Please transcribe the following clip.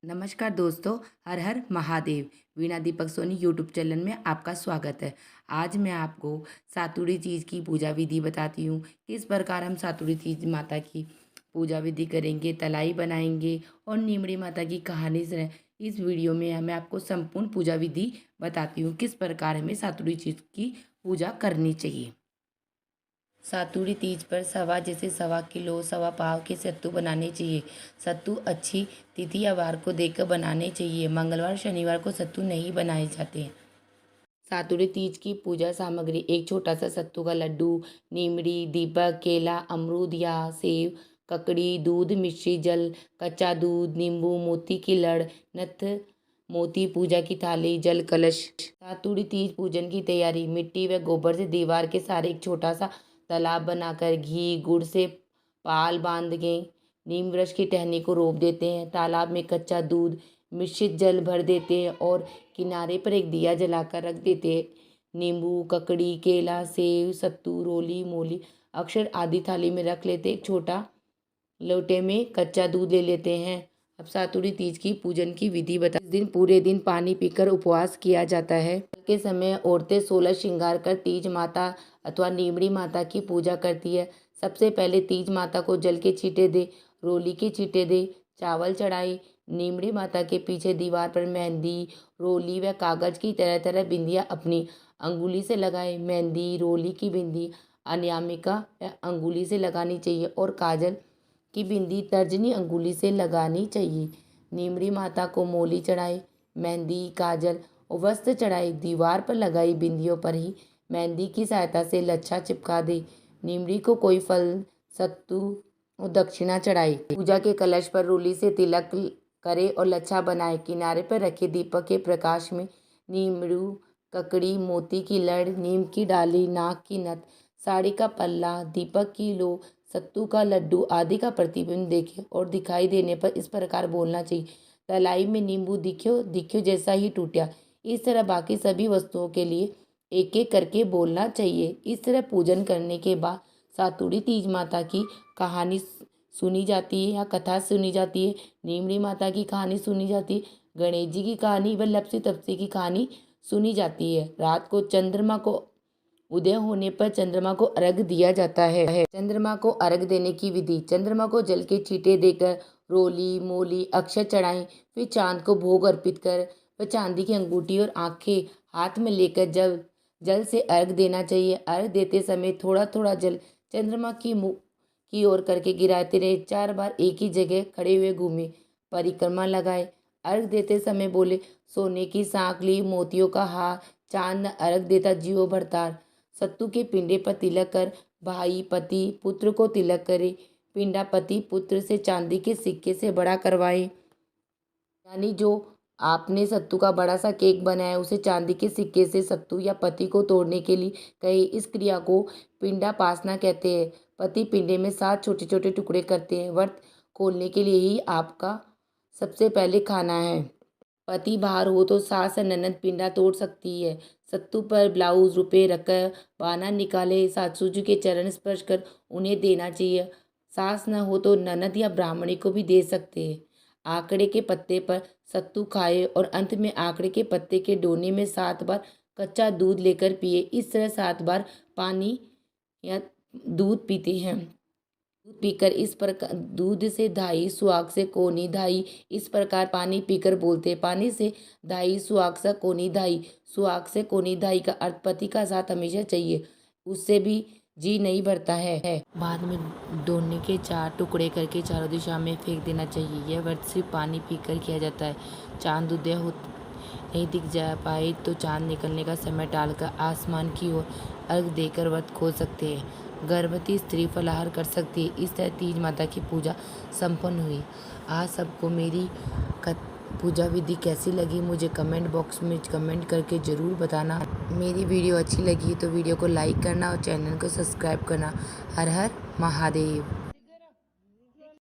नमस्कार दोस्तों। हर हर महादेव। वीणा Deepak Soni YouTube channel में आपका स्वागत है। आज मैं आपको सातुड़ी तीज की पूजा विधि बताती हूँ। किस प्रकार हम सातुड़ी तीज माता की पूजा विधि करेंगे, तलाई बनाएंगे और नीमड़ी माता की कहानी से इस वीडियो में मैं आपको संपूर्ण पूजा विधि बताती हूँ किस प्रकार हमें सातुड़ी तीज की पूजा करनी चाहिए। सातुड़ी तीज पर सवा किलो सवा पाव के सत्तू बनाने चाहिए। सत्तू अच्छी तिथि या वार को देखकर बनाने चाहिए। मंगलवार शनिवार को सत्तू नहीं बनाए जाते हैं। सातुड़ी तीज की पूजा सामग्री: एक छोटा सा सत्तू का लड्डू, नीमड़ी, दीपक, केला, अमरूद या सेब, ककड़ी, दूध, मिश्री जल, कच्चा दूध, नींबू, मोती की लड़, नथ, मोती, पूजा की थाली, जल कलश। सातुड़ी तीज पूजन की तैयारी: मिट्टी व गोबर से दीवार के सहारे एक छोटा सा तालाब बनाकर घी गुड़ से पाल बांध के नीम वृक्ष की टहनी को रोप देते हैं। तालाब में कच्चा दूध मिश्रित जल भर देते हैं और किनारे पर एक दिया जलाकर रख देते हैं। नींबू, ककड़ी, केला, सेब, सत्तू, रोली, मूली, अक्षर आदि थाली में रख लेते। एक छोटा लोटे में कच्चा दूध ले लेते हैं। अब सातुड़ी तीज की पूजन की विधि बता। इस दिन पूरे दिन पानी पीकर उपवास किया जाता है। के समय औरतें 16 श्रृंगार कर तीज माता अथवा नीमड़ी माता की पूजा करती है। सबसे पहले तीज माता को जल के छींटे दे, रोली के छींटे दे, चावल चढ़ाई। नीमड़ी माता के पीछे दीवार पर मेहंदी, रोली व कागज की तरह तरह बिंदियाँ अपनी अंगुली से लगाए। मेहंदी, रोली की बिंदी अनामिका अंगुली से लगानी चाहिए और काजल की बिंदी तर्जनी अंगुली से लगानी चाहिए। नीमड़ी माता को मोली चढ़ाए, मेहंदी, काजल और वस्त्र चढ़ाए। दीवार पर लगाई बिंदियों पर ही मेहंदी की सहायता से लच्छा चिपका दे। नीमड़ी को कोई फल, सत्तू और दक्षिणा चढ़ाई। पूजा के कलश पर रूली से तिलक करे और लच्छा बनाए। किनारे पर रखे दीपक के प्रकाश में नींबू, ककड़ी, मोती की लड़, नीम की डाली, नाक की नथ, साड़ी का पल्ला, दीपक की लो, सत्तू का लड्डू आदि का प्रतिबिंब देखे और दिखाई देने पर इस प्रकार बोलना चाहिए: तलाई में नींबू दिख्यो दिख्यो जैसा ही टूटा। इस तरह बाकी सभी वस्तुओं के लिए एक एक करके बोलना चाहिए। इस तरह पूजन करने के बाद सातुड़ी तीज माता की कहानी सुनी जाती है या कथा सुनी जाती है। नीमड़ी माता की कहानी सुनी जाती है। गणेश जी की कहानी व लपसी तपसी की कहानी सुनी जाती है। रात को चंद्रमा को उदय होने पर चंद्रमा को अर्घ दिया जाता है। चंद्रमा को अर्घ देने की विधि: चंद्रमा को जल के छींटे देकर रोली, मोली, अक्षत चढ़ाएं। फिर चांद को भोग अर्पित कर व चांदी की अंगूठी और आंखें हाथ में लेकर जल से अर्घ देना चाहिए। अर्घ देते समय थोड़ा थोड़ा जल चंद्रमा की मुख की ओर करके गिराते रहे। 4 बार एक ही जगह खड़े हुए घूमे, परिक्रमा लगाए। अर्घ देते समय बोले: सोने की सांकली, मोतियों का हार, चांद न अर्घ देता जीवो भरतार। सत्तू के पिंडे पर तिलक कर भाई पति पुत्र को तिलक करे। पिंडा पति पुत्र से चांदी के सिक्के से बड़ा करवाए। यानी जो आपने सत्तू का बड़ा सा केक बनाया उसे चांदी के सिक्के से सत्तू या पति को तोड़ने के लिए कहे। इस क्रिया को पिंडा पासना कहते हैं। पति पिंडे में 7 छोटे छोटे टुकड़े करते हैं। व्रत खोलने के लिए ही आपका सबसे पहले खाना है। पति बाहर हो तो सास या ननद पिंडा तोड़ सकती है। सत्तू पर ब्लाउज, रुपए रखकर बाना निकाले सासू के चरण स्पर्श कर उन्हें देना चाहिए। सास न हो तो ननद या ब्राह्मणी को भी दे सकते हैं। आंकड़े के पत्ते पर सत्तू खाए और अंत में आंकड़े के पत्ते के डोने में 7 बार कच्चा दूध लेकर पिए। इस तरह 7 बार पानी या दूध पीते हैं। दूध पीकर इस प्रकार दूध से धाई, सुहाग से कोनी धाई, इस प्रकार पानी पीकर बोलते हैं। पानी से धाई, सुहाग से कोनी धाई। सुहाग से कोनी धाई का अर्थ पति का साथ हमेशा चाहिए, उससे भी जी नहीं भरता है। बाद में दोने के 4 टुकड़े करके चारों दिशा में फेंक देना चाहिए। यह व्रत सिर्फ पानी पीकर किया जाता है। चांद उदय हो नहीं दिख जा पाए तो चांद निकलने का समय टालकर आसमान की ओर अर्घ देकर व्रत खोल सकते हैं। गर्भवती स्त्री फलाहार कर सकती है। इस तरह तीज माता की पूजा संपन्न हुई। आज सबको मेरी पूजा विधि कैसी लगी मुझे कमेंट बॉक्स में कमेंट करके ज़रूर बताना। मेरी वीडियो अच्छी लगी तो वीडियो को लाइक करना और चैनल को सब्सक्राइब करना। हर हर महादेव।